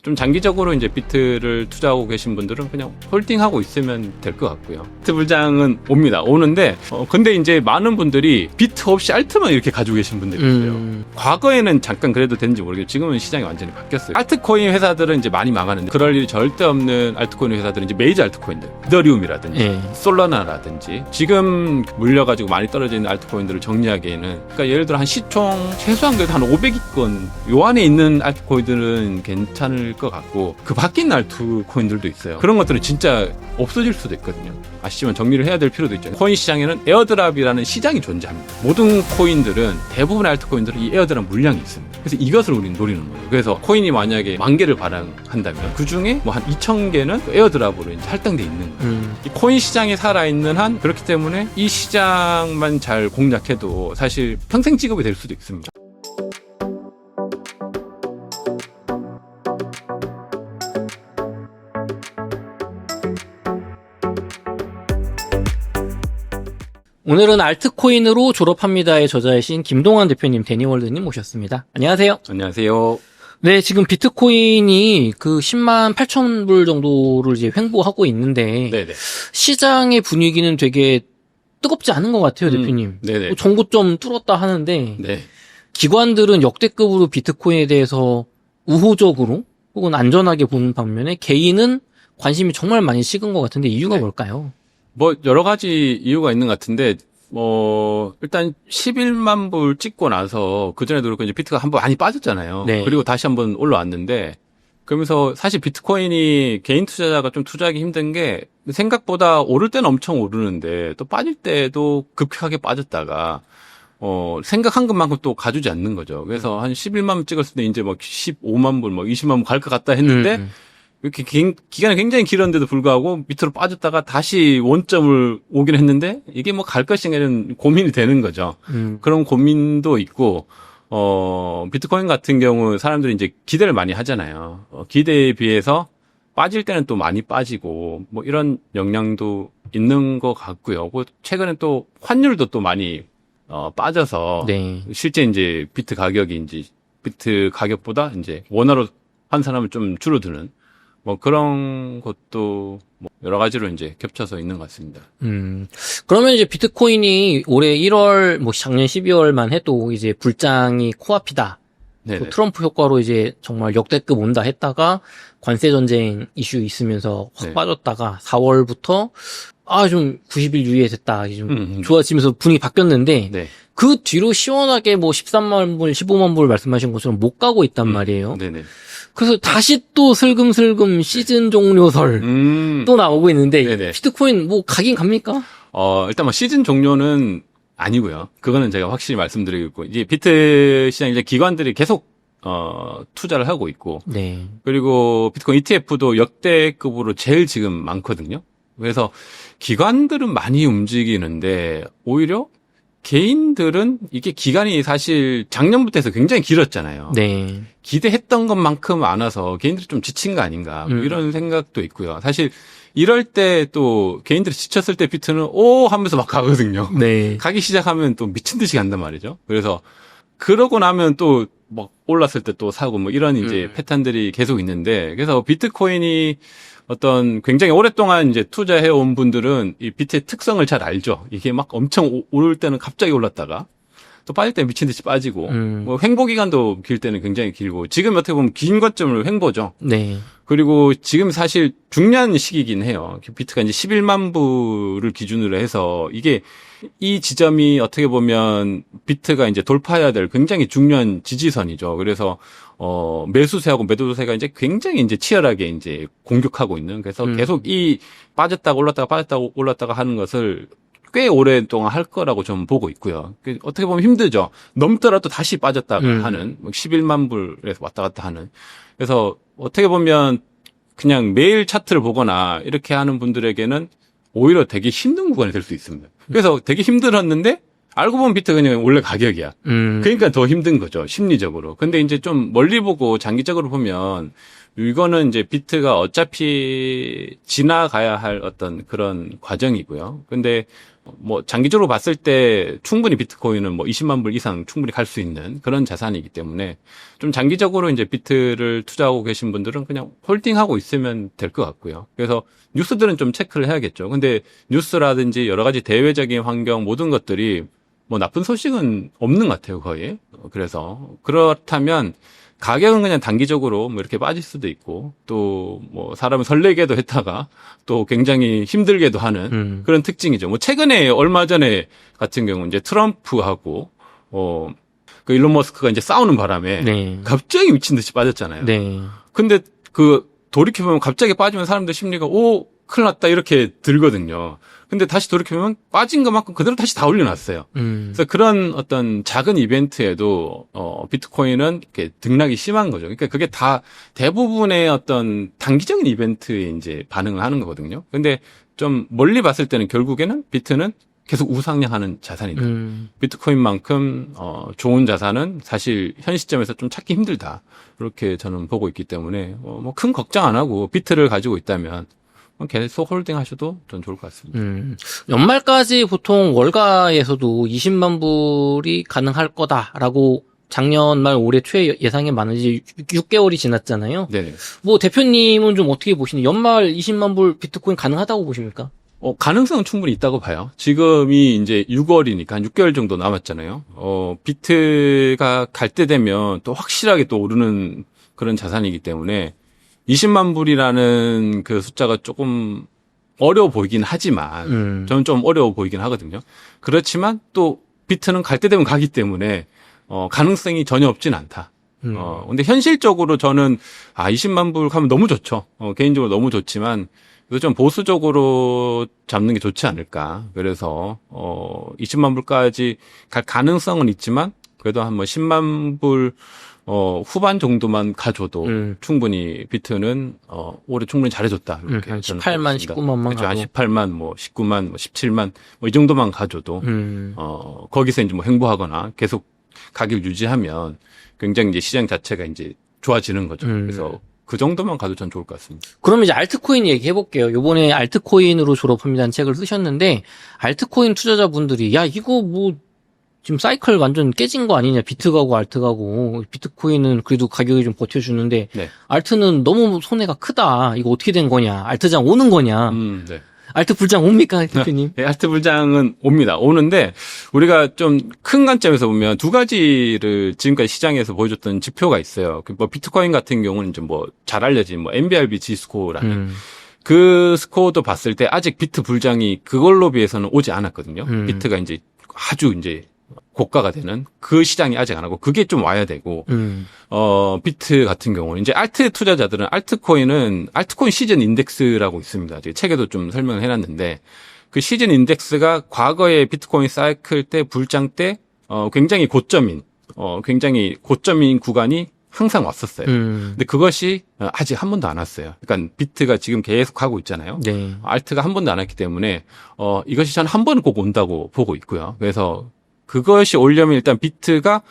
좀 장기적으로 이제 비트를 투자하고 계신 분들은 그냥 홀딩하고 있으면 될 것 같고요. 비트 불장은 오는데 근데 이제 많은 분들이 비트 없이 알트만 이렇게 가지고 계신 분들이 있어요. 과거에는 잠깐 그래도 됐는지 모르겠어요. 지금은 시장이 완전히 바뀌었어요. 알트코인 회사들은 이제 많이 망하는데 그럴 일이 절대 없는 알트코인 회사들은 이제 메이저 알트코인들, 이더리움이라든지 솔라나라든지 지금 물려가지고 많이 떨어져 있는 알트코인들을 정리하기에는, 그러니까 예를 들어 한 시총 최소한 그래도 한 500위권 요 안에 있는 알트코인들은 괜찮을 것 같고, 그 밖에 있는 알트코인들도 있어요. 그런 것들은 진짜 없어질 수도 있거든요. 아시지만 정리를 해야 될 필요도 있죠. 코인 시장에는 에어드랍이라는 시장이 존재합니다. 모든 코인들은, 대부분의 알트코인들은 이 에어드랍 물량이 있습니다. 그래서 이것을 우리는 노리는 거예요. 그래서 코인이 만약에 10,000개를 발행한다면 그 중에 뭐 한 2,000개는 에어드랍으로 이제 할당돼 있는 거예요. 이 코인 시장이 살아있는 한, 그렇기 때문에 이 시장만 잘 공략해도 사실 평생 직업이 될 수도 있습니다. 오늘은 알트코인으로 졸업합니다의 저자이신 김동환 대표님, 데니월드님 모셨습니다. 안녕하세요. 안녕하세요. 네, 지금 비트코인이 그 10만 8천 불 정도를 이제 횡보하고 있는데, 네네. 시장의 분위기는 되게 뜨겁지 않은 것 같아요, 대표님. 네네. 뭐 정고점 뚫었다 하는데, 네. 기관들은 역대급으로 비트코인에 대해서 우호적으로 혹은 안전하게 보는 반면에 개인은 관심이 정말 많이 식은 것 같은데 이유가 뭘까요? 뭐 여러 가지 이유가 있는 것 같은데, 일단 11만 불 찍고 나서 그전에도 그렇고 이제 비트가 한번 많이 빠졌잖아요. 네. 그리고 다시 한번 올라왔는데, 그러면서 사실 비트코인이 개인 투자자가 좀 투자하기 힘든 게, 생각보다 오를 때는 엄청 오르는데 또 빠질 때도 급격하게 빠졌다가 생각한 것만큼 또 가주지 않는 거죠. 그래서 한 11만 불 찍었을 때 이제 막 15만 불, 20만 불 갈 것 같다 했는데, 이렇게 기간이 굉장히 길었는데도 불구하고 밑으로 빠졌다가 다시 원점을 오긴 했는데, 이게 뭐 갈 것인가는 고민이 되는 거죠. 그런 고민도 있고, 비트코인 같은 경우 사람들이 이제 기대를 많이 하잖아요. 기대에 비해서 빠질 때는 또 많이 빠지고, 뭐 이런 영향도 있는 것 같고요. 최근에 또 환율도 또 많이 빠져서, 네. 실제 이제 비트 가격보다 이제 원화로 한 사람은 좀 줄어드는, 뭐 그런 것도 뭐 여러 가지로 이제 겹쳐서 있는 것 같습니다. 그러면 이제 비트코인이 올해 1월, 뭐 작년 12월만 해도 이제 불장이 코앞이다. 또 트럼프 효과로 이제 정말 역대급 온다 했다가 관세 전쟁 이슈 있으면서 확 빠졌다가 4월부터 좀 90일 유예됐다. 좀 좋아지면서 분위기 바뀌었는데, 그 뒤로 시원하게 뭐 13만 불, 15만 불 말씀하신 것처럼 못 가고 있단 말이에요. 네네. 그래서 다시 또 슬금슬금 시즌 종료설 또 나오고 있는데, 네네. 비트코인 뭐 가긴 갑니까? 일단 뭐 시즌 종료는 아니고요. 그거는 제가 확실히 말씀드리고, 이제 비트 시장 이제 기관들이 계속 투자를 하고 있고, 네. 그리고 비트코인 ETF도 역대급으로 제일 지금 많거든요. 그래서 기관들은 많이 움직이는데 오히려 개인들은 이게 기간이 사실 작년부터 해서 굉장히 길었잖아요. 네. 기대했던 것만큼 안 와서 개인들이 좀 지친 거 아닌가, 뭐 이런 생각도 있고요. 사실 이럴 때 또 개인들이 지쳤을 때 비트는 오 하면서 막 가거든요. 네. 가기 시작하면 또 미친 듯이 간단 말이죠. 그래서 그러고 나면 또 막 올랐을 때 또 사고 뭐 이런 이제 패턴들이 계속 있는데, 그래서 비트코인이 어떤 굉장히 오랫동안 이제 투자해 온 분들은 이 비트의 특성을 잘 알죠. 이게 막 엄청 오를 때는 갑자기 올랐다가 또 빠질 때 미친 듯이 빠지고, 뭐 횡보 기간도 길 때는 굉장히 길고, 지금 어떻게 보면 긴 거점을 횡보죠. 네. 그리고 지금 사실 중요한 시기이긴 해요. 비트가 이제 11만 불을 기준으로 해서 이게 이 지점이 어떻게 보면 비트가 이제 돌파해야 될 굉장히 중요한 지지선이죠. 그래서 매수세하고 매도세가 이제 굉장히 이제 치열하게 이제 공격하고 있는, 그래서 계속 이 빠졌다가 올랐다가 하는 것을 꽤 오랫동안 할 거라고 좀 보고 있고요. 어떻게 보면 힘들죠. 넘더라도 다시 빠졌다가 하는, 11만 불에서 왔다 갔다 하는. 그래서 어떻게 보면 그냥 매일 차트를 보거나 이렇게 하는 분들에게는 오히려 되게 힘든 구간이 될 수 있습니다. 그래서 되게 힘들었는데 알고 보면 비트가 그냥 원래 가격이야. 그러니까 더 힘든 거죠, 심리적으로. 근데 이제 좀 멀리 보고 장기적으로 보면 이거는 이제 비트가 어차피 지나가야 할 어떤 그런 과정이고요. 근데 뭐 장기적으로 봤을 때 충분히 비트코인은 뭐 20만 불 이상 충분히 갈 수 있는 그런 자산이기 때문에 좀 장기적으로 이제 비트를 투자하고 계신 분들은 그냥 홀딩하고 있으면 될 것 같고요. 그래서 뉴스들은 좀 체크를 해야겠죠. 근데 뉴스라든지 여러 가지 대외적인 환경 모든 것들이 뭐 나쁜 소식은 없는 것 같아요, 거의. 그래서 그렇다면 가격은 그냥 단기적으로 뭐 이렇게 빠질 수도 있고 또 뭐 사람을 설레게도 했다가 또 굉장히 힘들게도 하는 그런 특징이죠. 뭐 최근에 얼마 전에 같은 경우 이제 트럼프하고 그 일론 머스크가 이제 싸우는 바람에 네. 갑자기 미친 듯이 빠졌잖아요. 네. 근데 그 돌이켜보면 갑자기 빠지면 사람들 심리가 큰일 났다 이렇게 들거든요. 근데 다시 돌이켜보면 빠진 것만큼 그대로 다시 다 올려놨어요. 그래서 그런 어떤 작은 이벤트에도 비트코인은 이렇게 등락이 심한 거죠. 그러니까 그게 다 대부분의 어떤 단기적인 이벤트에 이제 반응을 하는 거거든요. 근데 좀 멀리 봤을 때는 결국에는 비트는 계속 우상향하는 자산이다. 비트코인만큼 좋은 자산은 사실 현 시점에서 좀 찾기 힘들다. 그렇게 저는 보고 있기 때문에 뭐 큰 걱정 안 하고 비트를 가지고 있다면 계속 홀딩 하셔도 전 좋을 것 같습니다. 연말까지 보통 월가에서도 20만 불이 가능할 거다라고 작년 말 올해 초에 예상이 많은지 6개월이 지났잖아요. 네네. 뭐 대표님은 좀 어떻게 보시니? 연말 20만 불 비트코인 가능하다고 보십니까? 가능성은 충분히 있다고 봐요. 지금이 이제 6월이니까 한 6개월 정도 남았잖아요. 비트가 갈 때 되면 또 확실하게 또 오르는 그런 자산이기 때문에 20만 불이라는 그 숫자가 조금 어려워 보이긴 하지만 저는 좀 어려워 보이긴 하거든요. 그렇지만 또 비트는 갈 때 되면 가기 때문에 가능성이 전혀 없진 않다. 근데 현실적으로 저는 20만 불 가면 너무 좋죠. 개인적으로 너무 좋지만 그래서 좀 보수적으로 잡는 게 좋지 않을까. 그래서 20만 불까지 갈 가능성은 있지만 그래도 한 뭐 10만 불 후반 정도만 가줘도 충분히 비트는 올해 충분히 잘해줬다. 이렇게 한 18만, 19만만 그렇죠. 한 18만, 뭐 19만, 뭐 17만 뭐 이 정도만 가줘도 거기서 이제 뭐 행보하거나 계속 가격을 유지하면 굉장히 이제 시장 자체가 이제 좋아지는 거죠. 그래서 그 정도만 가도 전 좋을 것 같습니다. 그러면 이제 알트코인 얘기해볼게요. 요번에 알트코인으로 졸업합니다는 책을 쓰셨는데, 알트코인 투자자분들이, 야, 이거 뭐, 지금 사이클 완전 깨진 거 아니냐. 비트 가고 알트 가고. 비트코인은 그래도 가격이 좀 버텨주는데, 네. 알트는 너무 손해가 크다. 이거 어떻게 된 거냐. 알트장 오는 거냐. 네. 알트 불장 옵니까, 대표님? 네, 알트 불장은 옵니다. 오는데 우리가 좀 큰 관점에서 보면 두 가지를 지금까지 시장에서 보여줬던 지표가 있어요. 뭐 비트코인 같은 경우는 좀 뭐 잘 알려진 뭐 NBRB 지스코라는 그 스코어도 봤을 때 아직 비트 불장이 그걸로 비해서는 오지 않았거든요. 비트가 이제 아주 이제 고가가 되는 그 시장이 아직 안 하고 그게 좀 와야 되고 비트 같은 경우는 이제 알트 투자자들은 알트코인 시즌 인덱스라고 있습니다. 책에도 좀 설명을 해놨는데 그 시즌 인덱스가 과거의 비트코인 사이클 때 불장 때 굉장히 고점인 구간이 항상 왔었어요. 근데 그것이 아직 한 번도 안 왔어요. 그러니까 비트가 지금 계속 가고 있잖아요. 네. 알트가 한 번도 안 왔기 때문에 이것이 저는 한 번은 꼭 온다고 보고 있고요. 그래서 그것이 오려면 일단 비트가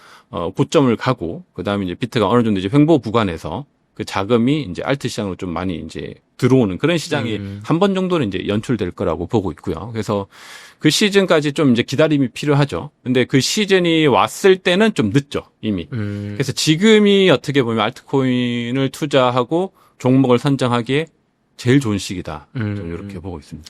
고점을 가고 그다음에 이제 비트가 어느 정도 이제 횡보 구간에서 그 자금이 이제 알트 시장으로 좀 많이 이제 들어오는 그런 시장이 한 번 정도는 이제 연출될 거라고 보고 있고요. 그래서 그 시즌까지 좀 이제 기다림이 필요하죠. 근데 그 시즌이 왔을 때는 좀 늦죠, 이미. 그래서 지금이 어떻게 보면 알트코인을 투자하고 종목을 선정하기에 제일 좋은 시기다. 저는 이렇게 보고 있습니다.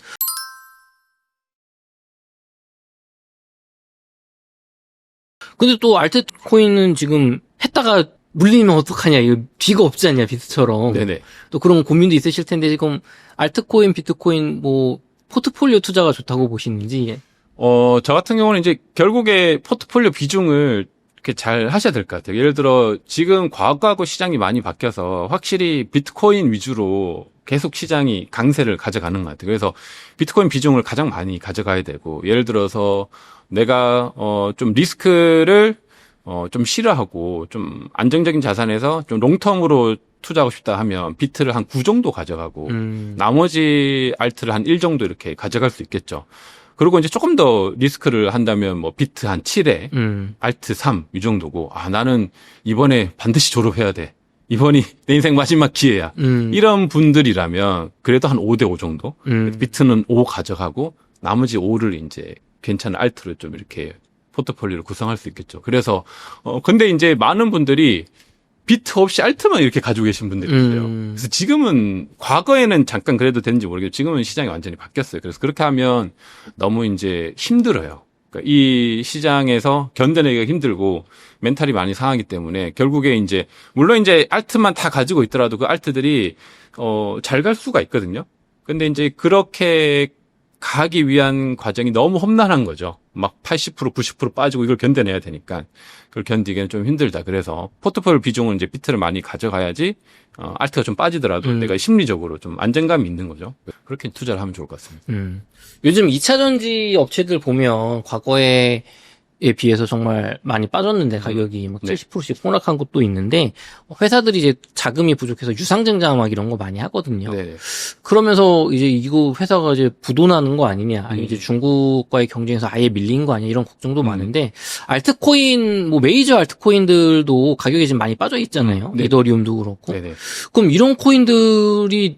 근데 또 알트코인은 지금 했다가 물리면 어떡하냐. 이거 뒤가 없지 않냐, 비트처럼. 네네. 또 그런 고민도 있으실 텐데 지금 알트코인, 비트코인 뭐 포트폴리오 투자가 좋다고 보시는지. 저 같은 경우는 이제 결국에 포트폴리오 비중을 이렇게 잘 하셔야 될 것 같아요. 예를 들어 지금 과거하고 시장이 많이 바뀌어서 확실히 비트코인 위주로 계속 시장이 강세를 가져가는 것 같아요. 그래서 비트코인 비중을 가장 많이 가져가야 되고 예를 들어서 내가 좀 리스크를 좀 싫어하고 좀 안정적인 자산에서 좀 롱텀으로 투자하고 싶다 하면 비트를 한 9 정도 가져가고 나머지 알트를 한 1 정도 이렇게 가져갈 수 있겠죠. 그리고 이제 조금 더 리스크를 한다면 뭐 비트 한 7에 알트 3 이 정도고 나는 이번에 반드시 졸업해야 돼. 이번이 내 인생 마지막 기회야. 이런 분들이라면 그래도 한 5대5 정도. 비트는 5 가져가고 나머지 5를 이제 괜찮은 알트를 좀 이렇게 포트폴리오를 구성할 수 있겠죠. 그래서 근데 이제 많은 분들이 비트 없이 알트만 이렇게 가지고 계신 분들이 있어요. 그래서 지금은 과거에는 잠깐 그래도 되는지 모르겠지만 지금은 시장이 완전히 바뀌었어요. 그래서 그렇게 하면 너무 이제 힘들어요. 그러니까 이 시장에서 견뎌내기가 힘들고 멘탈이 많이 상하기 때문에 결국에 이제 물론 이제 알트만 다 가지고 있더라도 그 알트들이 잘 갈 수가 있거든요. 근데 이제 그렇게 가기 위한 과정이 너무 험난한 거죠. 막 80%, 90% 빠지고 이걸 견뎌내야 되니까 그걸 견디기는 좀 힘들다. 그래서 포트폴리오 비중은 이제 비트를 많이 가져가야지 알트가 좀 빠지더라도 내가 심리적으로 좀 안정감이 있는 거죠. 그렇게 투자를 하면 좋을 것 같습니다. 요즘 2차 전지 업체들 보면 과거에 비해서 정말 많이 빠졌는데 가격이 막 70%씩 폭락한 것도 있는데 회사들이 이제 자금이 부족해서 유상증자 막 이런 거 많이 하거든요. 네네. 그러면서 이제 이거 회사가 이제 부도나는 거 아니냐, 아니 이제 중국과의 경쟁에서 아예 밀린 거 아니냐 이런 걱정도 많은데 알트코인 뭐 메이저 알트코인들도 가격이 지금 많이 빠져 있잖아요. 이더리움도 그렇고. 네네. 그럼 이런 코인들이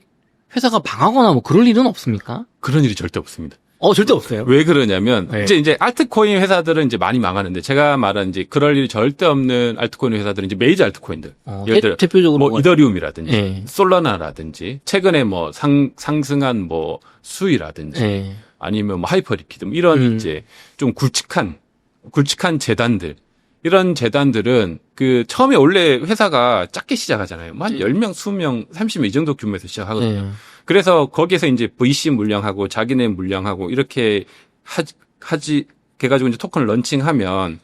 회사가 망하거나 뭐 그럴 일은 없습니까? 그런 일이 절대 없습니다. 절대 없어요. 왜 그러냐면 네. 이제 알트코인 회사들은 이제 많이 망하는데 제가 말한 이제 그럴 일이 절대 없는 알트코인 회사들은 이제 메이저 알트코인들. 예를 들어 대표적으로 뭐 이더리움이라든지 네. 솔라나라든지 최근에 뭐 상승한 뭐 수이라든지 네. 아니면 뭐 하이퍼리퀴드 뭐 이런 이제 좀 굵직한 재단들. 이런 재단들은 그 처음에 원래 회사가 작게 시작하잖아요. 뭐 한 10명, 20명, 30명 이 정도 규모에서 시작하거든요. 네. 그래서 거기에서 이제 VC 물량하고 자기네 물량하고 이렇게 하지 해가지고 이제 토큰을 런칭하면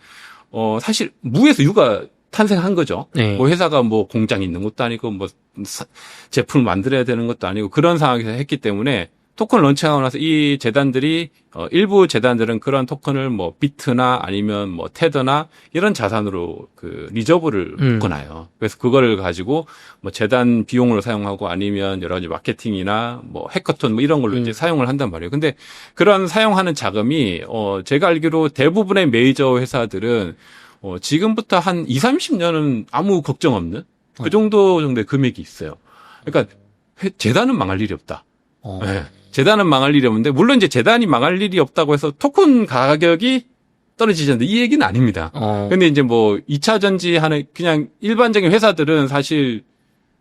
사실 무에서 유가 탄생한 거죠. 네. 뭐 회사가 뭐 공장이 있는 것도 아니고 뭐 제품을 만들어야 되는 것도 아니고 그런 상황에서 했기 때문에 토큰을 런칭하고 나서 이 재단들이 일부 재단들은 그런 토큰을 뭐 비트나 아니면 뭐 테더나 이런 자산으로 그 리저브를 묶어놔요. 그래서 그거를 가지고 뭐 재단 비용으로 사용하고 아니면 여러 가지 마케팅이나 뭐 해커톤 뭐 이런 걸로 이제 사용을 한단 말이에요. 근데 그런 사용하는 자금이 제가 알기로 대부분의 메이저 회사들은 지금부터 한 20-30년은 아무 걱정 없는 그 정도의 금액이 있어요. 그러니까 재단은 망할 일이 없다. 네. 재단은 망할 일이 없는데 물론 이제 재단이 망할 일이 없다고 해서 토큰 가격이 떨어지지 않는다 이 얘기는 아닙니다. 근데 이제 뭐 2차 전지 하는 그냥 일반적인 회사들은 사실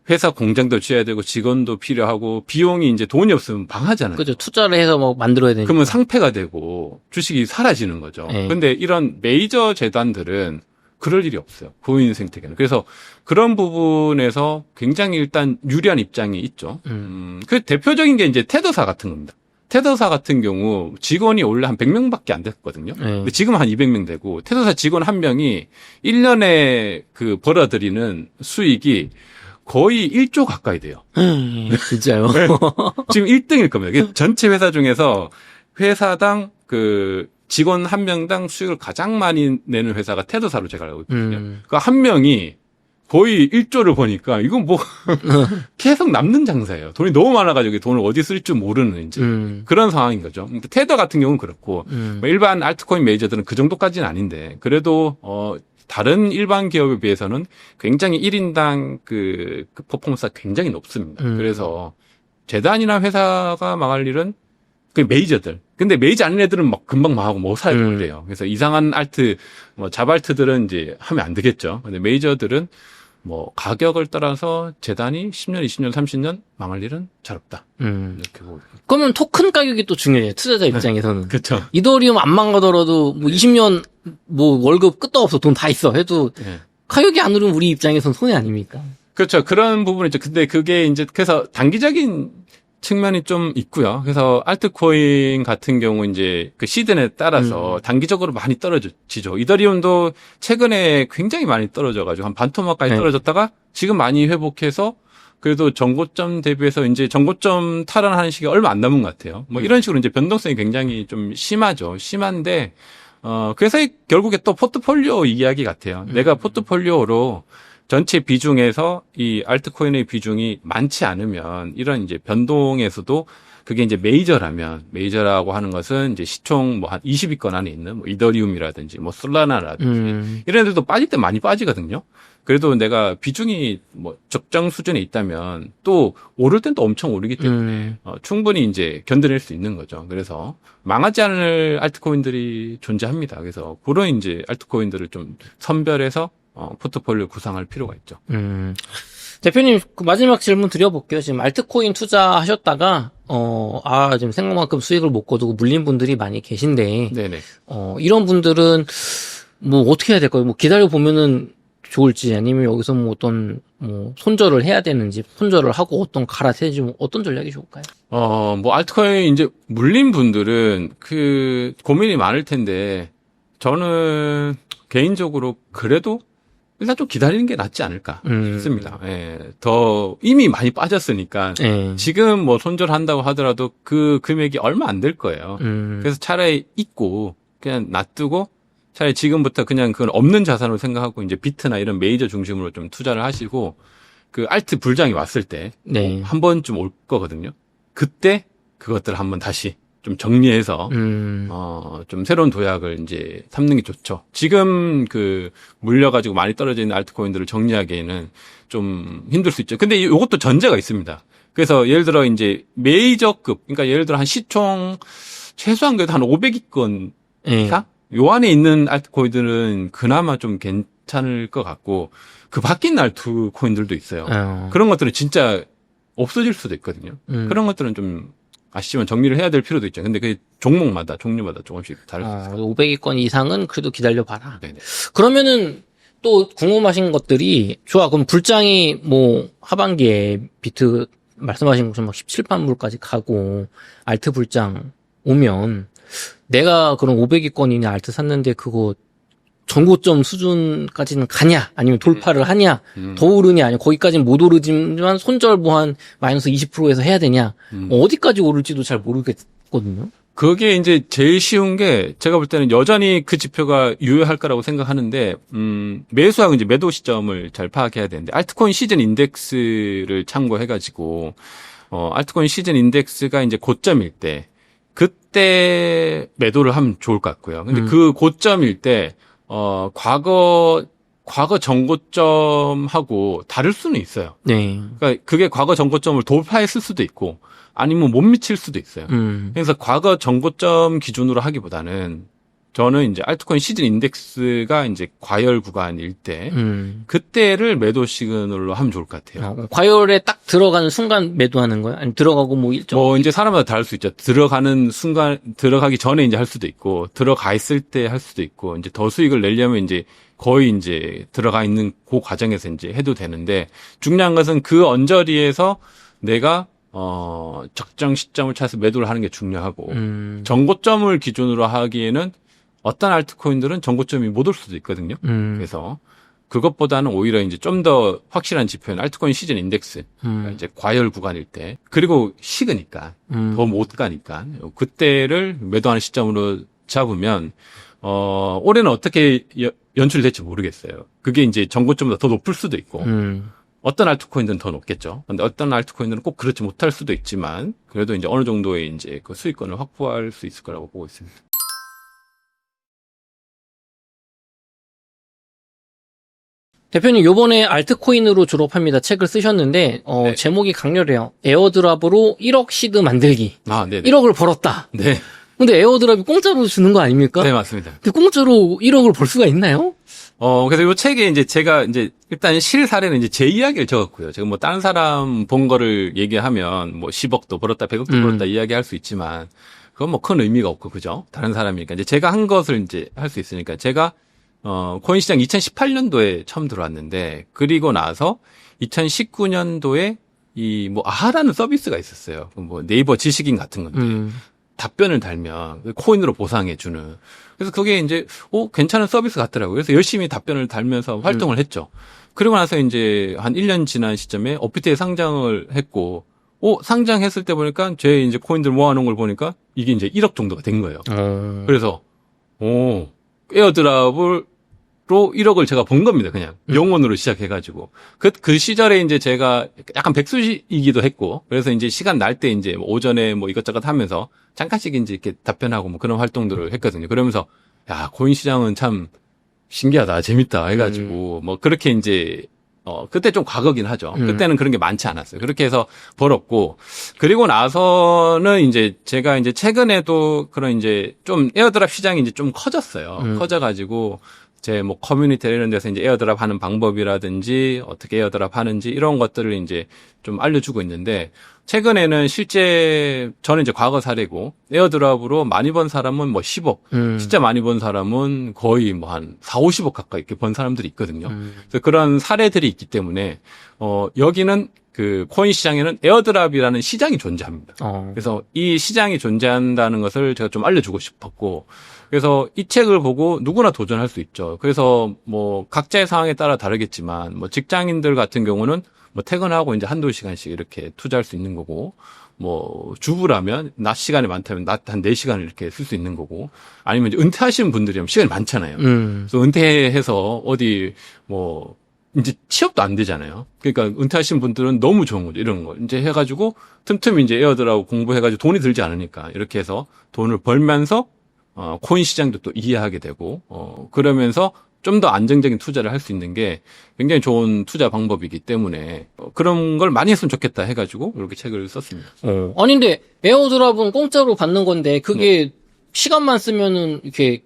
회사 공장도 지어야 되고 직원도 필요하고 비용이 이제 돈이 없으면 망하잖아요. 그죠. 투자를 해서 뭐 만들어야 되니까. 그러면 상폐가 되고 주식이 사라지는 거죠. 네. 근데 이런 메이저 재단들은 그럴 일이 없어요. 고인 생태계는. 그래서 그런 부분에서 굉장히 일단 유리한 입장이 있죠. 그 대표적인 게 이제 테더사 같은 겁니다. 테더사 같은 경우 직원이 원래 한 100명밖에 안 됐거든요. 근데 지금 한 200명 되고 테더사 직원 한 명이 1년에 그 벌어들이는 수익이 거의 1조 가까이 돼요. 진짜요? 네. 지금 1등일 겁니다. 전체 회사 중에서 회사당 그 직원 한 명당 수익을 가장 많이 내는 회사가 테더사로 제가 알고 있거든요. 그러니까 한 명이 거의 1조를 버니까 이건 뭐 계속 남는 장사예요. 돈이 너무 많아가지고 돈을 어디 쓸 줄 모르는 이제 그런 상황인 거죠. 테더 같은 경우는 그렇고 뭐 일반 알트코인 메이저들은 그 정도까지는 아닌데 그래도 다른 일반 기업에 비해서는 굉장히 1인당 그 퍼포먼스가 굉장히 높습니다. 그래서 재단이나 회사가 망할 일은 그 메이저들. 근데 메이저 아닌 애들은 막 금방 망하고 못 살고 그래요. 그래서 이상한 알트, 뭐 잡알트들은 이제 하면 안 되겠죠. 근데 메이저들은 뭐 가격을 따라서 재단이 10년, 20년, 30년 망할 일은 잘 없다. 이렇게 보고. 그러면 토큰 가격이 또 중요해요. 투자자 입장에서는. 그렇죠. 이더리움 안 망가더라도 뭐 20년 뭐 월급 끝도 없어 돈 다 있어 해도 네. 가격이 안 오르면 우리 입장에서는 손해 아닙니까? 그렇죠. 그런 부분이죠. 근데 그게 이제 그래서 단기적인 측면이 좀 있고요. 그래서 알트코인 같은 경우 이제 그 시즌에 따라서 단기적으로 많이 떨어지죠. 이더리움도 최근에 굉장히 많이 떨어져가지고 한 반토막까지 떨어졌다가 지금 많이 회복해서 그래도 전고점 대비해서 이제 전고점 탈환하는 시기가 얼마 안 남은 것 같아요. 뭐 이런 식으로 이제 변동성이 굉장히 좀 심하죠. 심한데 그래서 결국에 또 포트폴리오 이야기 같아요. 내가 포트폴리오로 전체 비중에서 이 알트코인의 비중이 많지 않으면 이런 이제 변동에서도 그게 이제 메이저라고 하는 것은 이제 시총 뭐 한 20위권 안에 있는 뭐 이더리움이라든지 뭐 솔라나라든지 이런 애들도 빠질 때 많이 빠지거든요. 그래도 내가 비중이 뭐 적정 수준에 있다면 또 오를 땐 또 엄청 오르기 때문에 충분히 이제 견뎌낼 수 있는 거죠. 그래서 망하지 않을 알트코인들이 존재합니다. 그래서 그런 이제 알트코인들을 좀 선별해서 포트폴리오 구상할 필요가 있죠. 대표님, 그 마지막 질문 드려볼게요. 지금 알트코인 투자하셨다가, 지금 생각만큼 수익을 못 거두고 물린 분들이 많이 계신데, 네네. 이런 분들은 뭐 어떻게 해야 될까요? 뭐 기다려보면은 좋을지 아니면 여기서 뭐 어떤, 뭐 손절을 해야 되는지, 손절을 하고 어떤 갈아타야지, 뭐 어떤 전략이 좋을까요? 뭐 알트코인 이제 물린 분들은 그 고민이 많을 텐데, 저는 개인적으로 그래도 일단 좀 기다리는 게 낫지 않을까 싶습니다. 예, 더 이미 많이 빠졌으니까 지금 뭐 손절한다고 하더라도 그 금액이 얼마 안 될 거예요. 그래서 차라리 잊고 그냥 놔두고 차라리 지금부터 그냥 그건 없는 자산으로 생각하고 이제 비트나 이런 메이저 중심으로 좀 투자를 하시고 그 알트 불장이 왔을 때 한 번쯤 올 거거든요. 그때 그것들을 한번 다시 좀 정리해서 좀 새로운 도약을 이제 삼는 게 좋죠. 지금 그 물려가지고 많이 떨어져 있는 알트코인들을 정리하기에는 좀 힘들 수 있죠. 근데 이것도 전제가 있습니다. 그래서 예를 들어 이제 메이저급, 그러니까 예를 들어 한 시총 최소한 그래도 한 500위권 이상? 요 안에 있는 알트코인들은 그나마 좀 괜찮을 것 같고 그 바뀐 알트코인들도 있어요. 그런 것들은 진짜 없어질 수도 있거든요. 그런 것들은 좀 아시지만 정리를 해야 될 필요도 있죠. 근데 그 종류마다 조금씩 다를 수 있어요. 500위권 이상은 그래도 기다려봐라. 네네. 그러면은 또 궁금하신 것들이, 좋아, 그럼 불장이 뭐 하반기에 비트 말씀하신 것처럼 막 17만 불까지 가고 알트 불장 오면 내가 그런 500위권이냐 알트 샀는데 그거 전고점 수준까지는 가냐 아니면 돌파를 하냐 더 오르냐 아니면 거기까지는 못 오르지만 손절 뭐 한 마이너스 20%에서 해야 되냐 어디까지 오를지도 잘 모르겠거든요. 그게 이제 제일 쉬운 게 제가 볼 때는 여전히 그 지표가 유효할 거라고 생각하는데 매수하고 이제 매도 시점을 잘 파악해야 되는데 알트코인 시즌 인덱스를 참고해가지고 알트코인 시즌 인덱스가 이제 고점일 때 그때 매도를 하면 좋을 것 같고요. 근데 그 고점일 때 과거 전고점하고 다를 수는 있어요. 네. 그러니까 그게 과거 전고점을 돌파했을 수도 있고 아니면 못 미칠 수도 있어요. 그래서 과거 전고점 기준으로 하기보다는 저는 이제 알트코인 시즌 인덱스가 이제 과열 구간일 때 그때를 매도 시그널로 하면 좋을 것 같아요. 과열에 딱 들어가는 순간 매도하는 거예요? 아니 들어가고 뭐 일정? 뭐 이제 사람마다 다를 수 있죠. 들어가는 순간 들어가기 전에 이제 할 수도 있고 들어가 있을 때 할 수도 있고 이제 더 수익을 내려면 이제 거의 이제 들어가 있는 그 과정에서 이제 해도 되는데 중요한 것은 그 언저리에서 내가 적정 시점을 찾아서 매도를 하는 게 중요하고 전고점을 기준으로 하기에는 어떤 알트코인들은 전고점이 못 올 수도 있거든요. 그래서 그것보다는 오히려 이제 좀 더 확실한 지표는 알트코인 시즌 인덱스. 그러니까 이제 과열 구간일 때. 그리고 식으니까. 더 못 가니까. 그때를 매도하는 시점으로 잡으면, 올해는 어떻게 연출될지 모르겠어요. 그게 이제 전고점보다 더 높을 수도 있고. 어떤 알트코인들은 더 높겠죠. 근데 어떤 알트코인들은 꼭 그렇지 못할 수도 있지만, 그래도 이제 어느 정도의 이제 그 수익권을 확보할 수 있을 거라고 보고 있습니다. 대표님 요번에 알트코인으로 졸업합니다 책을 쓰셨는데 네. 제목이 강렬해요. 에어드랍으로 1억 시드 만들기. 아, 네. 1억을 벌었다. 네. 근데 에어드랍이 공짜로 주는 거 아닙니까? 네, 맞습니다. 근데 공짜로 1억을 벌 수가 있나요? 그래서 요 책에 이제 제가 이제 일단 실사례는 이제 제 이야기를 적었고요. 제가 뭐 다른 사람 본 거를 얘기하면 뭐 10억도 벌었다, 100억도 벌었다 이야기할 수 있지만 그건 뭐 큰 의미가 없고 그죠? 다른 사람이니까 이제 제가 한 것을 이제 할 수 있으니까 제가 코인 시장 2018년도에 처음 들어왔는데, 그리고 나서 2019년도에 이 뭐 아하라는 서비스가 있었어요. 뭐 네이버 지식인 같은 건데, 답변을 달면 코인으로 보상해주는. 그래서 그게 이제, 괜찮은 서비스 같더라고요. 그래서 열심히 답변을 달면서 활동을 했죠. 그리고 나서 이제 한 1년 지난 시점에 업비트에 상장을 했고, 상장했을 때 보니까 제 이제 코인들 모아놓은 걸 보니까 이게 이제 1억 정도가 된 거예요. 그래서, 에어드랍을 1억을 제가 번 겁니다. 그냥 영원으로 시작해가지고 그 시절에 이제 제가 약간 백수이기도 했고 그래서 이제 시간 날 때 이제 오전에 뭐 이것저것 하면서 잠깐씩 이제 이렇게 답변하고 뭐 그런 활동들을 했거든요. 그러면서 야 코인 시장은 참 신기하다, 재밌다 해가지고 뭐 그렇게 이제 그때 좀 과거긴 하죠. 그때는 그런 게 많지 않았어요. 그렇게 해서 벌었고, 그리고 나서는 이제 제가 이제 최근에도 그런 이제 좀 에어드랍 시장이 이제 좀 커졌어요. 커져가지고, 제 뭐 커뮤니티 이런 데서 이제 에어드랍 하는 방법이라든지, 어떻게 에어드랍 하는지 이런 것들을 이제 좀 알려주고 있는데, 최근에는 실제 저는 이제 과거 사례고 에어드랍으로 많이 번 사람은 뭐 10억, 진짜 많이 번 사람은 거의 뭐 한 4, 50억 가까이 이렇게 번 사람들이 있거든요. 그래서 그런 사례들이 있기 때문에 여기는 그 코인 시장에는 에어드랍이라는 시장이 존재합니다. 그래서 이 시장이 존재한다는 것을 제가 좀 알려주고 싶었고, 그래서 이 책을 보고 누구나 도전할 수 있죠. 그래서 뭐 각자의 상황에 따라 다르겠지만 뭐 직장인들 같은 경우는 뭐 퇴근하고 이제 한두 시간씩 이렇게 투자할 수 있는 거고, 뭐 주부라면 낮 시간이 많다면 낮 한 4시간을 이렇게 쓸 수 있는 거고, 아니면 이제 은퇴하시는 분들이면 시간이 많잖아요. 그래서 은퇴해서 어디 뭐 이제 취업도 안 되잖아요. 그러니까 은퇴하신 분들은 너무 좋은 거죠. 이런 거 이제 해가지고 틈틈이 이제 에어드랍 공부해가지고 돈이 들지 않으니까 이렇게 해서 돈을 벌면서 코인 시장도 또 이해하게 되고, 그러면서 좀 더 안정적인 투자를 할 수 있는 게 굉장히 좋은 투자 방법이기 때문에 그런 걸 많이 했으면 좋겠다 해가지고 이렇게 책을 썼습니다. 아니 근데 에어드랍은 공짜로 받는 건데 그게 시간만 쓰면은 이렇게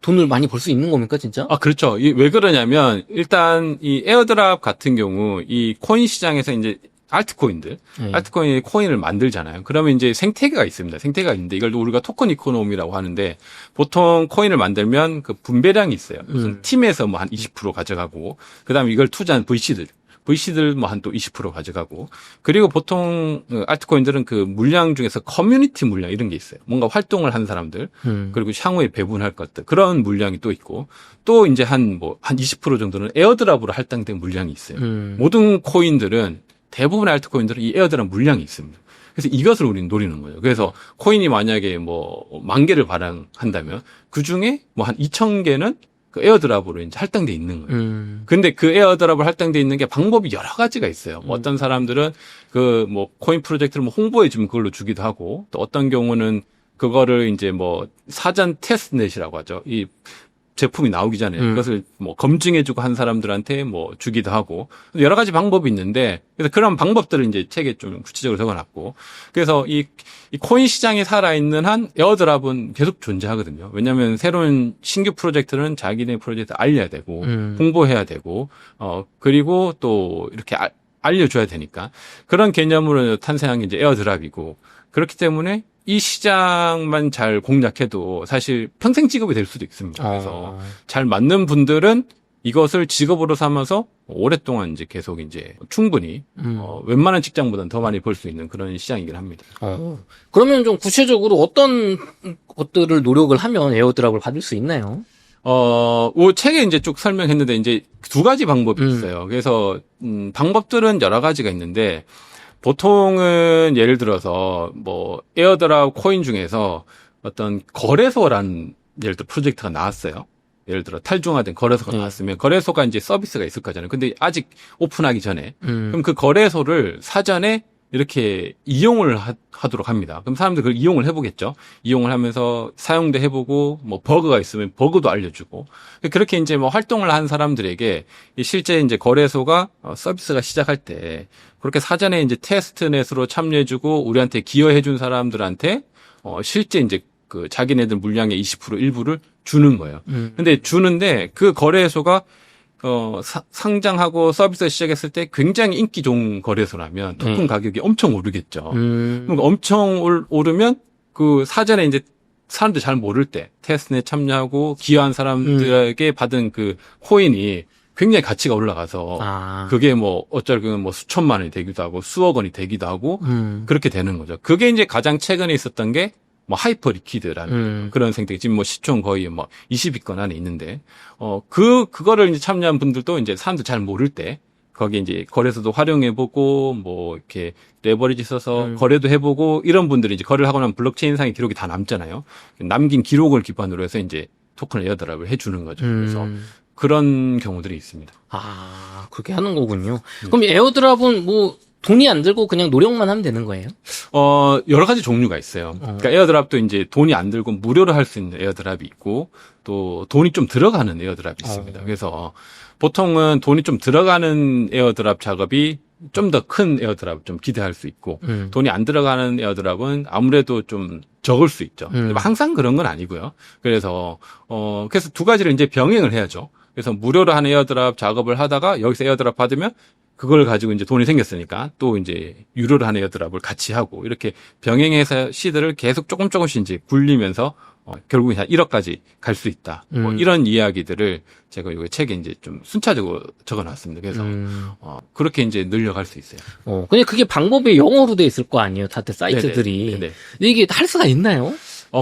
돈을 많이 벌 수 있는 겁니까 진짜? 그렇죠. 왜 그러냐면 일단 이 에어드랍 같은 경우 이 코인 시장에서 이제 알트코인들, 알트코인이 코인을 만들잖아요. 그러면 이제 생태계가 있습니다. 생태계가 있는데 이걸 우리가 토큰 이코노미라고 하는데 보통 코인을 만들면 그 분배량이 있어요. 무슨 팀에서 뭐 한 20% 가져가고, 그다음에 이걸 투자한 VC들 뭐 한 또 20% 가져가고, 그리고 보통 알트코인들은 그 물량 중에서 커뮤니티 물량 이런 게 있어요. 뭔가 활동을 한 사람들, 그리고 향후에 배분할 것들, 그런 물량이 또 있고, 또 이제 한 20% 정도는 에어드랍으로 할당된 물량이 있어요. 모든 코인들은 대부분의 알트코인들은 이 에어드랍 물량이 있습니다. 그래서 이것을 우리는 노리는 거예요. 그래서 코인이 만약에 뭐 10,000개를 발행한다면 그 중에 뭐 한 2,000개는 그 에어드랍으로 이제 할당돼 있는 거예요. 근데 그 에어드랍을 할당돼 있는 게 방법이 여러 가지가 있어요. 어떤 사람들은 그 뭐 코인 프로젝트를 뭐 홍보해 주면 그걸로 주기도 하고, 또 어떤 경우는 그거를 이제 뭐 사전 테스트넷이라고 하죠. 이 제품이 나오기 전에 그것을 뭐 검증해주고 한 사람들한테 뭐 주기도 하고, 여러 가지 방법이 있는데, 그래서 그런 방법들을 이제 책에 좀 구체적으로 적어놨고, 그래서 이 코인 시장에 살아있는 한 에어드랍은 계속 존재하거든요. 왜냐하면 새로운 신규 프로젝트는 자기네 프로젝트 알려야 되고, 홍보해야 되고, 그리고 또 이렇게 알려줘야 되니까, 그런 개념으로 탄생한 게 이제 에어드랍이고, 그렇기 때문에 이 시장만 잘 공략해도 사실 평생 직업이 될 수도 있습니다. 그래서 잘 맞는 분들은 이것을 직업으로 삼아서 오랫동안 이제 계속 이제 충분히 웬만한 직장보다는 더 많이 벌 수 있는 그런 시장이긴 합니다. 그러면 좀 구체적으로 어떤 것들을 노력을 하면 에어드랍을 받을 수 있나요? 책에 이제 쭉 설명했는데 이제 두 가지 방법이 있어요. 그래서 방법들은 여러 가지가 있는데, 보통은 예를 들어서 뭐 에어드랍 코인 중에서 어떤 거래소라는 예를 들어 프로젝트가 나왔어요. 예를 들어 탈중화된 거래소가 나왔으면 거래소가 이제 서비스가 있을 거잖아요. 근데 아직 오픈하기 전에 그럼 그 거래소를 사전에 이렇게 이용을 하도록 합니다. 그럼 사람들 그걸 이용을 해보겠죠. 이용을 하면서 사용도 해보고, 뭐 버그가 있으면 버그도 알려주고, 그렇게 이제 뭐 활동을 한 사람들에게 실제 이제 거래소가 서비스가 시작할 때 그렇게 사전에 이제 테스트넷으로 참여해주고 우리한테 기여해준 사람들한테 실제 이제 그 자기네들 물량의 20% 일부를 주는 거예요. 근데 주는데 그 거래소가 상장하고 서비스 시작했을 때 굉장히 인기 좋은 거래소라면 토큰 가격이 엄청 오르겠죠. 그러니까 엄청 오르면 그 사전에 이제 사람들 잘 모를 때 테스트에 참여하고 기여한 사람들에게 받은 그 코인이 굉장히 가치가 올라가서 그게 뭐 어쩔 뭐 수천만 원이 되기도 하고 수억 원이 되기도 하고 그렇게 되는 거죠. 그게 이제 가장 최근에 있었던 게 뭐 하이퍼 리퀴드라는 그런 생태계, 지금 뭐 시총 거의 뭐 20위권 안에 있는데, 그거를 이제 참여한 분들도 이제 사람들 잘 모를 때, 거기 이제 거래소도 활용해보고, 뭐 이렇게 레버리지 써서 거래도 해보고, 이런 분들이 이제 거래를 하고 나면 블록체인상의 기록이 다 남잖아요. 남긴 기록을 기반으로 해서 이제 토큰 에어드랍을 해주는 거죠. 그래서 그런 경우들이 있습니다. 아, 그렇게 하는 거군요. 그럼 에어드랍은 뭐 돈이 안 들고 그냥 노력만 하면 되는 거예요? 여러 가지 종류가 있어요. 그러니까 에어드랍도 이제 돈이 안 들고 무료로 할 수 있는 에어드랍이 있고 또 돈이 좀 들어가는 에어드랍이 있습니다. 그래서 보통은 돈이 좀 들어가는 에어드랍 작업이 좀 더 큰 에어드랍 좀 기대할 수 있고 돈이 안 들어가는 에어드랍은 아무래도 좀 적을 수 있죠. 항상 그런 건 아니고요. 그래서 두 가지를 이제 병행을 해야죠. 그래서 무료로 하는 에어드랍 작업을 하다가 여기서 에어드랍 받으면 그걸 가지고 이제 돈이 생겼으니까 또 이제 유료로 하는 에어드랍을 같이 하고 이렇게 병행해서 시드를 계속 조금씩 이제 굴리면서 결국에 한 1억까지 갈 수 있다. 뭐 이런 이야기들을 제가 이 책에 이제 좀 순차적으로 적어놨습니다. 그래서 그렇게 이제 늘려갈 수 있어요. 근데 그게 방법이 영어로 돼 있을 거 아니에요, 다들 사이트들이. 네네. 근데 이게 할 수가 있나요?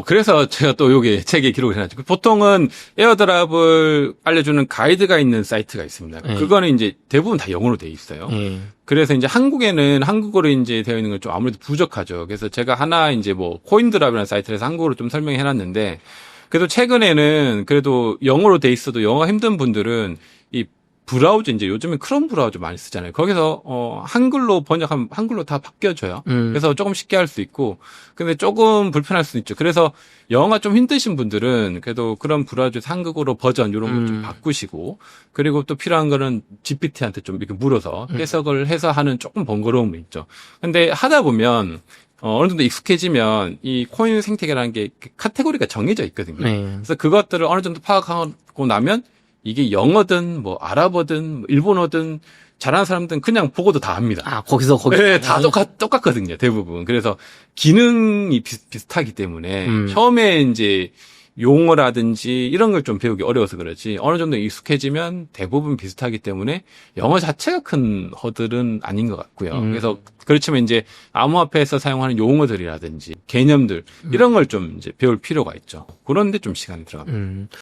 그래서 제가 또 요게 책에 기록을 해놨죠. 보통은 에어드랍을 알려주는 가이드가 있는 사이트가 있습니다. 그거는 이제 대부분 다 영어로 돼 있어요. 그래서 이제 한국에는 한국어로 이제 되어 있는 건 좀 아무래도 부족하죠. 그래서 제가 하나 이제 뭐 코인드랍이라는 사이트에서 한국어로 좀 설명해 놨는데 그래도 최근에는 그래도 영어로 돼 있어도 영어가 힘든 분들은 이 브라우저 이제 요즘엔 크롬 브라우저 많이 쓰잖아요. 거기서 한글로 번역하면 한글로 다 바뀌어져요. 그래서 조금 쉽게 할 수 있고 근데 조금 불편할 수도 있죠. 그래서 영어가 좀 힘드신 분들은 그래도 그런 브라우저에서 한국어로 버전 이런 거 좀 바꾸시고 그리고 또 필요한 거는 GPT한테 좀 이렇게 물어서 해석을 해서 하는 조금 번거로움이 있죠. 근데 하다 보면 어느 정도 익숙해지면 이 코인 생태계라는 게 카테고리가 정해져 있거든요. 그래서 그것들을 어느 정도 파악하고 나면 이게 영어든 뭐 아랍어든 뭐 일본어든 잘하는 사람들은 그냥 보고도 다 합니다. 아, 거기서 네, 다 똑같거든요, 대부분. 그래서 기능이 비슷하기 때문에 처음에 이제 용어라든지 이런 걸 좀 배우기 어려워서 그렇지 어느 정도 익숙해지면 대부분 비슷하기 때문에 영어 자체가 큰 허들은 아닌 것 같고요. 그래서 그렇지만 이제 암호화폐에서 사용하는 용어들이라든지 개념들 이런 걸 좀 이제 배울 필요가 있죠. 그런데 좀 시간이 들어갑니다.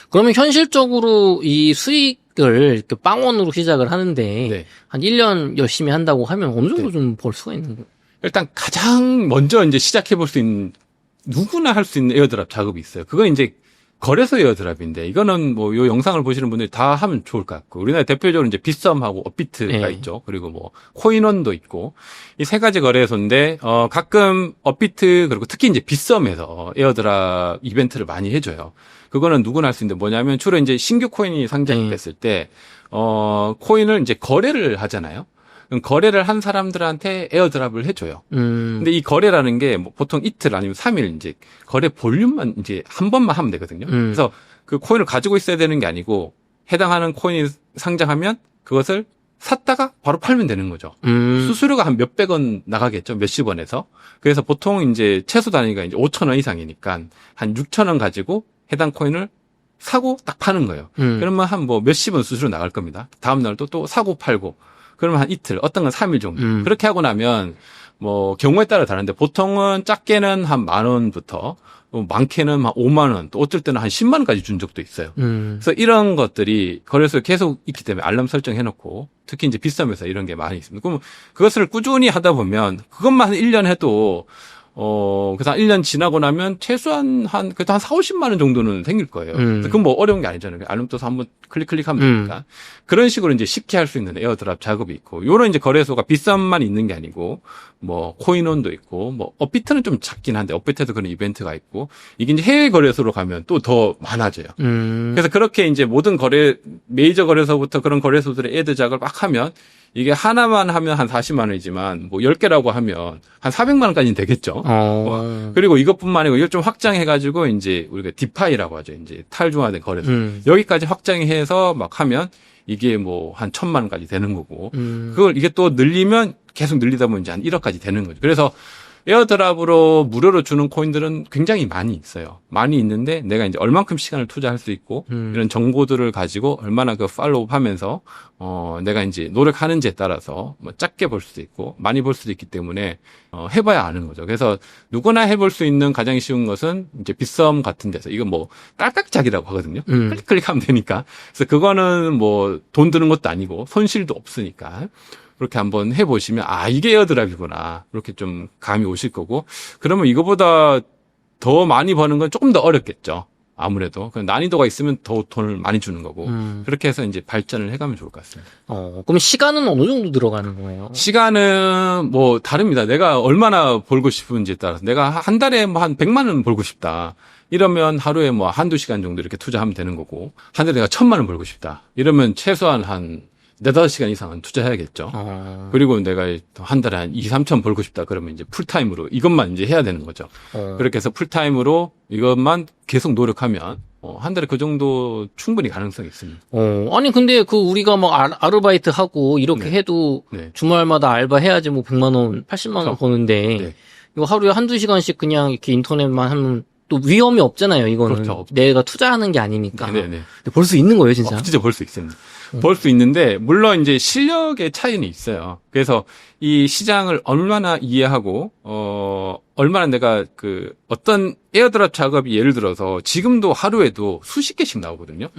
그러면 현실적으로 이 수익을 이렇게 빵원으로 시작을 하는데 한 1년 열심히 한다고 하면 어느 정도 좀 벌 수가 있는 거예요? 일단 가장 먼저 이제 시작해 볼 수 있는 누구나 할 수 있는 에어드랍 작업이 있어요. 그건 이제 거래소 에어드랍인데 이거는 뭐 요 영상을 보시는 분들이 다 하면 좋을 것 같고 우리나라 대표적으로 이제 빗썸하고 업비트가 있죠. 그리고 뭐 코인원도 있고 이 세 가지 거래소인데 가끔 업비트 그리고 특히 이제 빗썸에서 에어드랍 이벤트를 많이 해줘요. 그거는 누구나 할 수 있는데 뭐냐면 주로 이제 신규 코인이 상장이 됐을 때 코인을 이제 거래를 하잖아요. 그럼 거래를 한 사람들한테 에어드랍을 해줘요. 근데 이 거래라는 게 뭐 보통 이틀 아니면 3일 이제 거래 볼륨만 이제 한 번만 하면 되거든요. 그래서 그 코인을 가지고 있어야 되는 게 아니고 해당하는 코인이 상장하면 그것을 샀다가 바로 팔면 되는 거죠. 수수료가 한 몇백 원 나가겠죠. 몇십 원에서. 그래서 보통 이제 최소 단위가 이제 5,000원 이상이니까 한 6,000원 가지고 해당 코인을 사고 딱 파는 거예요. 그러면 한 뭐 몇십 원 수수료 나갈 겁니다. 다음 날도 또 사고 팔고. 그러면 한 이틀, 어떤 건 3일 정도. 그렇게 하고 나면 뭐 경우에 따라 다른데 보통은 작게는 한 10,000원부터 많게는 한 5만 원, 또 어쩔 때는 한 10만 원까지 준 적도 있어요. 그래서 이런 것들이 거래소에 계속 있기 때문에 알람 설정해놓고 특히 이제 빗썸에서 이런 게 많이 있습니다. 그럼 그것을 꾸준히 하다 보면 그것만 1년 해도 그래서 한 1년 지나고 나면 최소한 그래도 한 4, 50만 원 정도는 생길 거예요. 그건 뭐 어려운 게 아니잖아요. 알람 떠서 한번 클릭하면 되니까. 그런 식으로 이제 쉽게 할 수 있는 에어드랍 작업이 있고, 요런 이제 거래소가 빗썸만 있는 게 아니고, 뭐, 코인원도 있고, 뭐, 업비트는 좀 작긴 한데, 업비트에도 그런 이벤트가 있고, 이게 이제 해외 거래소로 가면 또 더 많아져요. 그래서 그렇게 이제 모든 메이저 거래소부터 그런 거래소들의 애드 작업을 막 하면, 이게 하나만 하면 한 40만 원이지만 뭐 10개라고 하면 한 400만 원까지는 되겠죠. 그리고 이것뿐만 아니고 이걸 좀 확장해 가지고 이제 우리가 디파이라고 하죠. 이제 탈중화된 거래소. 여기까지 확장해서 막 하면 이게 뭐 한 1,000만 원까지 되는 거고. 그걸 이게 또 늘리면 계속 늘리다 보면 이제 한 1억까지 되는 거죠. 그래서 에어드랍으로 무료로 주는 코인들은 굉장히 많이 있어요. 많이 있는데 내가 이제 얼만큼 시간을 투자할 수 있고 이런 정보들을 가지고 얼마나 그 팔로우업 하면서 내가 이제 노력하는지에 따라서 뭐 작게 볼 수도 있고 많이 볼 수도 있기 때문에 해봐야 아는 거죠. 그래서 누구나 해볼 수 있는 가장 쉬운 것은 이제 빗썸 같은 데서 이거 뭐 딸깍짝이라고 하거든요. 클릭하면 되니까. 그래서 그거는 뭐 돈 드는 것도 아니고 손실도 없으니까. 그렇게 한번 해보시면 이게 에어드랍이구나 이렇게 좀 감이 오실 거고 그러면 이거보다 더 많이 버는 건 조금 더 어렵겠죠. 아무래도 난이도가 있으면 더 돈을 많이 주는 거고 그렇게 해서 이제 발전을 해가면 좋을 것 같습니다. 그럼 시간은 어느 정도 들어가는 거예요? 시간은 뭐 다릅니다. 내가 얼마나 벌고 싶은지에 따라서 내가 한 달에 뭐 한 100만 원 벌고 싶다. 이러면 하루에 뭐 한두 시간 정도 이렇게 투자하면 되는 거고 한 달에 내가 1,000만 원 벌고 싶다. 이러면 최소한 한 4-5시간 이상은 투자해야겠죠. 그리고 내가 한 달에 한 2-3천 벌고 싶다. 그러면 이제 풀타임으로 이것만 이제 해야 되는 거죠. 그렇게 해서 풀타임으로 이것만 계속 노력하면 한 달에 그 정도 충분히 가능성이 있습니다. 아니 근데 그 우리가 막 아르바이트 하고 이렇게 네. 해도 네. 주말마다 알바 해야지 뭐 100만 원, 80만 원 버는데 네. 이거 하루에 한두 시간씩 그냥 이렇게 인터넷만 하면 또 위험이 없잖아요. 이거는 그렇죠. 내가 투자하는 게 아니니까. 네네. 근데 벌 수 있는 거예요, 진짜. 진짜 벌 수 있습니다. 벌 수 있는데 물론 이제 실력의 차이는 있어요. 그래서 이 시장을 얼마나 이해하고 얼마나 내가 그 어떤 에어드랍 작업이 예를 들어서 지금도 하루에도 수십 개씩 나오거든요.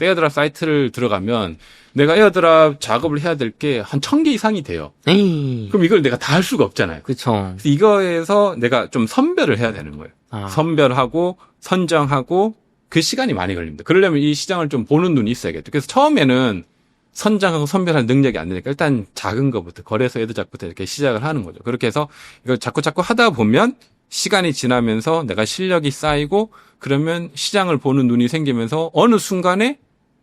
에어드랍 사이트를 들어가면 내가 에어드랍 작업을 해야 될 게 한 1,000개 이상이 돼요. 에이. 그럼 이걸 내가 다 할 수가 없잖아요. 그렇죠. 그래서 이거에서 내가 좀 선별을 해야 되는 거예요. 선별하고 선정하고 그 시간이 많이 걸립니다. 그러려면 이 시장을 좀 보는 눈이 있어야겠죠. 그래서 처음에는 선정하고 선별할 능력이 안 되니까 일단 작은 것부터 거래소 에드잡부터 이렇게 시작을 하는 거죠. 그렇게 해서 이걸 자꾸 하다 보면 시간이 지나면서 내가 실력이 쌓이고 그러면 시장을 보는 눈이 생기면서 어느 순간에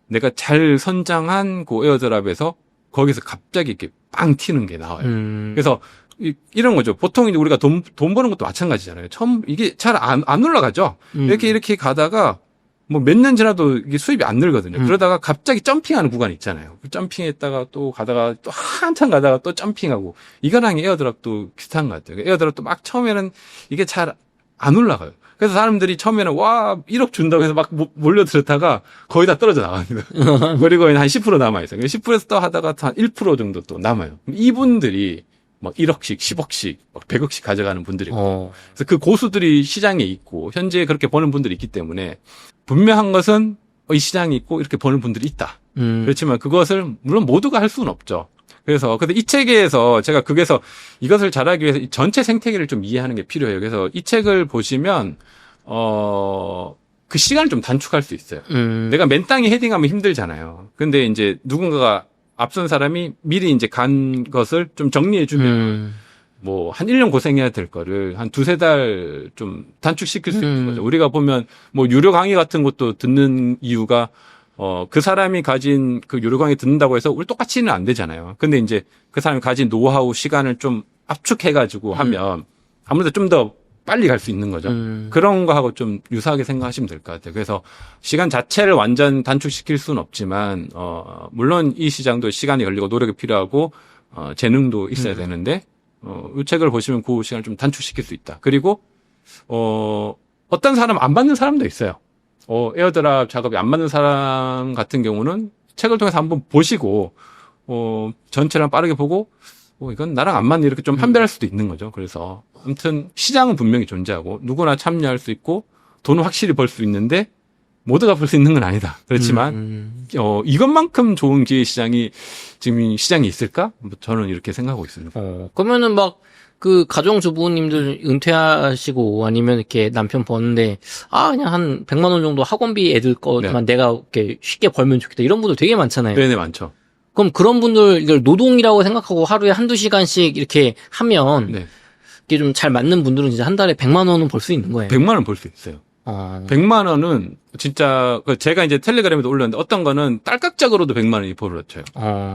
내가 잘 선정한 그 에어드랍에서 거기서 갑자기 이렇게 빵 튀는 게 나와요. 그래서 이런 거죠. 보통 이제 우리가 돈 버는 것도 마찬가지잖아요. 처음 이게 잘 안 올라가죠. 이렇게 가다가 뭐 몇 년 지나도 이게 수입이 안 늘거든요. 그러다가 갑자기 점핑하는 구간이 있잖아요. 점핑했다가 또 가다가 또 한참 가다가 또 점핑하고 이거랑 에어드랍도 비슷한 것 같아요. 에어드랍도 막 처음에는 이게 잘 안 올라가요. 그래서 사람들이 처음에는 와 1억 준다고 해서 막 몰려들었다가 거의 다 떨어져 나갑니다. 그리고 한 10% 남아있어요. 10%에서 또 하다가 한 1% 정도 또 남아요. 이분들이 막 1억씩, 10억씩, 막 100억씩 가져가는 분들이 있고. 그래서 그 고수들이 시장에 있고 현재 그렇게 버는 분들이 있기 때문에 분명한 것은 이 시장이 있고 이렇게 버는 분들이 있다. 그렇지만 그것을 물론 모두가 할 수는 없죠. 그래서 이 책에서 제가 그래서 이것을 잘하기 위해서 전체 생태계를 좀 이해하는 게 필요해요. 그래서 이 책을 보시면 그 시간을 좀 단축할 수 있어요. 내가 맨 땅에 헤딩하면 힘들잖아요. 근데 이제 누군가가 앞선 사람이 미리 이제 간 것을 좀 정리해주면 뭐 한 1년 고생해야 될 거를 한 2-3달 좀 단축시킬 수 있는 거죠. 우리가 보면 뭐 유료 강의 같은 것도 듣는 이유가 그 사람이 가진 그 유료 강의 듣는다고 해서 우리 똑같이는 안 되잖아요. 근데 이제 그 사람이 가진 노하우 시간을 좀 압축해가지고 하면 아무래도 좀 더 빨리 갈 수 있는 거죠. 그런 거하고 좀 유사하게 생각하시면 될 것 같아요. 그래서 시간 자체를 완전 단축시킬 수는 없지만 물론 이 시장도 시간이 걸리고 노력이 필요하고 재능도 있어야 되는데 이 책을 보시면 그 시간을 좀 단축시킬 수 있다. 그리고 어떤 사람 안 받는 사람도 있어요. 에어드랍 작업이 안 맞는 사람 같은 경우는 책을 통해서 한번 보시고 전체를 빠르게 보고 이건 나랑 안 맞네 이렇게 좀 판별할 수도 있는 거죠. 그래서 아무튼 시장은 분명히 존재하고 누구나 참여할 수 있고 돈은 확실히 벌 수 있는데 모두가 벌 수 있는 건 아니다. 그렇지만 이것만큼 좋은 기회 시장이 지금 시장이 있을까? 저는 이렇게 생각하고 있습니다. 그러면은 막 그 가정주부님들 은퇴하시고 아니면 이렇게 남편 버는데 그냥 한 100만 원 정도 학원비 애들 거만 내가 이렇게 쉽게 벌면 좋겠다 이런 분들 되게 많잖아요. 네네 많죠. 그럼 그런 분들 이걸 노동이라고 생각하고 하루에 한두 시간씩 이렇게 하면 이게 좀 잘 맞는 분들은 진짜 한 달에 100만 원은 벌 수 있는 거예요. 100만 원 벌 수 있어요. 100만 원은 진짜 제가 이제 텔레그램에도 올렸는데 어떤 거는 딸깍적으로도 100만 원이 벌어져요.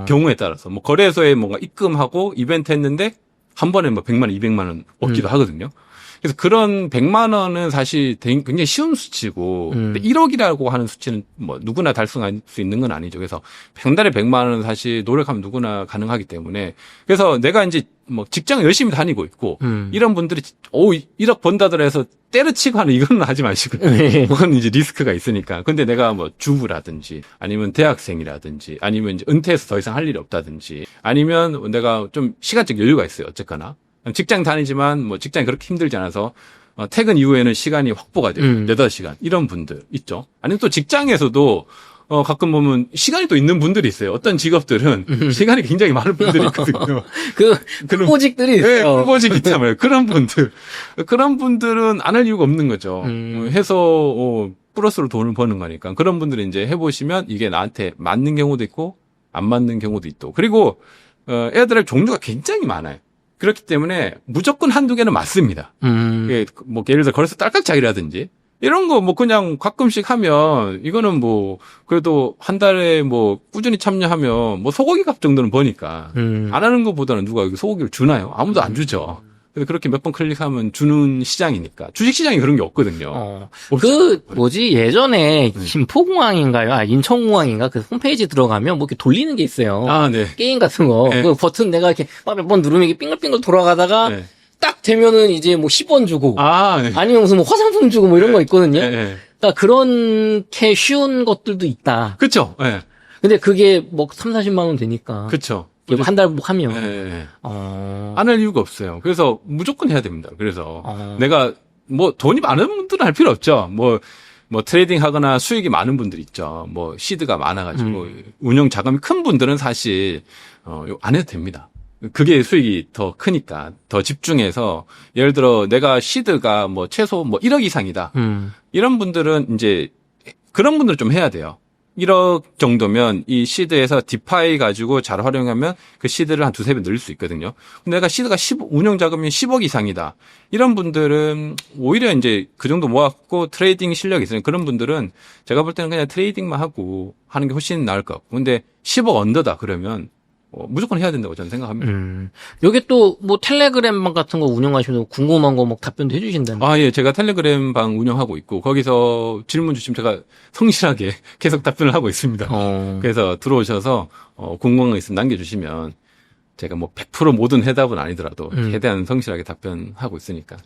경우에 따라서 뭐 거래소에 뭔가 입금하고 이벤트 했는데 한 번에 뭐 100만 원, 200만 원 얻기도 하거든요. 그래서 그런 100만 원은 사실 굉장히 쉬운 수치고 1억이라고 하는 수치는 뭐 누구나 달성할 수 있는 건 아니죠. 그래서 한 달에 100만 원은 사실 노력하면 누구나 가능하기 때문에 그래서 내가 이제 뭐 직장 열심히 다니고 있고 이런 분들이 1억 번다더라 해서 때려치고 하는 이거는 하지 마시고요. 그건 이제 리스크가 있으니까. 근데 내가 뭐 주부라든지 아니면 대학생이라든지 아니면 이제 은퇴해서 더 이상 할 일이 없다든지 아니면 내가 좀 시간적 여유가 있어요. 어쨌거나. 직장 다니지만 뭐 직장이 그렇게 힘들지 않아서 퇴근 이후에는 시간이 확보가 돼요. 4-5시간. 이런 분들 있죠. 아니면 또 직장에서도 가끔 보면 시간이 또 있는 분들이 있어요. 어떤 직업들은 시간이 굉장히 많은 분들이 있거든요. 그런 보직들이 있어요. 네, 보직 있잖아요. 그런 분들은 안 할 이유가 없는 거죠. 해서 플러스로 돈을 버는 거니까. 그런 분들이 이제 해보시면 이게 나한테 맞는 경우도 있고 안 맞는 경우도 있고. 그리고 에어드라이브 종류가 굉장히 많아요. 그렇기 때문에 무조건 한두 개는 맞습니다. 뭐 예를 들어 걸어서 딸깍짝이라든지 이런 거 뭐 그냥 가끔씩 하면 이거는 뭐 그래도 한 달에 뭐 꾸준히 참여하면 뭐 소고기 값 정도는 버니까 안 하는 것보다는 누가 여기 소고기를 주나요? 아무도 안 주죠. 근데 그렇게 몇 번 클릭하면 주는 시장이니까. 주식 시장이 그런 게 없거든요. 예전에 김포공항인가요? 인천공항인가? 그 홈페이지 들어가면 뭐 이렇게 돌리는 게 있어요. 네. 게임 같은 거. 네. 그 버튼 내가 이렇게 몇 번 누르면 이게 빙글빙글 돌아가다가 네. 딱 되면은 이제 뭐 10원 주고. 네. 아니면 무슨 뭐 화장품 주고 뭐 이런 거 있거든요. 네. 그러니까 그렇게 쉬운 것들도 있다. 그쵸. 네. 근데 그게 뭐 3, 40만 원 되니까. 그쵸. 한 달 하면. 네. 안 할 이유가 없어요. 그래서 무조건 해야 됩니다. 그래서 내가 뭐 돈이 많은 분들은 할 필요 없죠. 뭐 트레이딩 하거나 수익이 많은 분들 있죠. 뭐 시드가 많아가지고 운영 자금이 큰 분들은 사실 안 해도 됩니다. 그게 수익이 더 크니까 더 집중해서 예를 들어 내가 시드가 뭐 최소 뭐 1억 이상이다. 이런 분들은 이제 그런 분들은 좀 해야 돼요. 1억 정도면 이 시드에서 디파이 가지고 잘 활용하면 그 시드를 한 두세 배 늘릴 수 있거든요. 근데 내가 시드가 운영 자금이 10억 이상이다. 이런 분들은 오히려 이제 그 정도 모았고 트레이딩 실력이 있으니 그런 분들은 제가 볼 때는 그냥 트레이딩만 하고 하는 게 훨씬 나을 것 같고. 근데 10억 언더다 그러면 무조건 해야 된다고 저는 생각합니다. 여기 또 뭐 텔레그램 방 같은 거 운영하시면 궁금한 거 뭐 답변도 해주신다는. 예, 제가 텔레그램 방 운영하고 있고 거기서 질문 주시면 제가 성실하게 계속 답변을 하고 있습니다. 그래서 들어오셔서 궁금한 거 있으면 남겨주시면 제가 뭐 100% 모든 해답은 아니더라도 최대한 성실하게 답변하고 있으니까.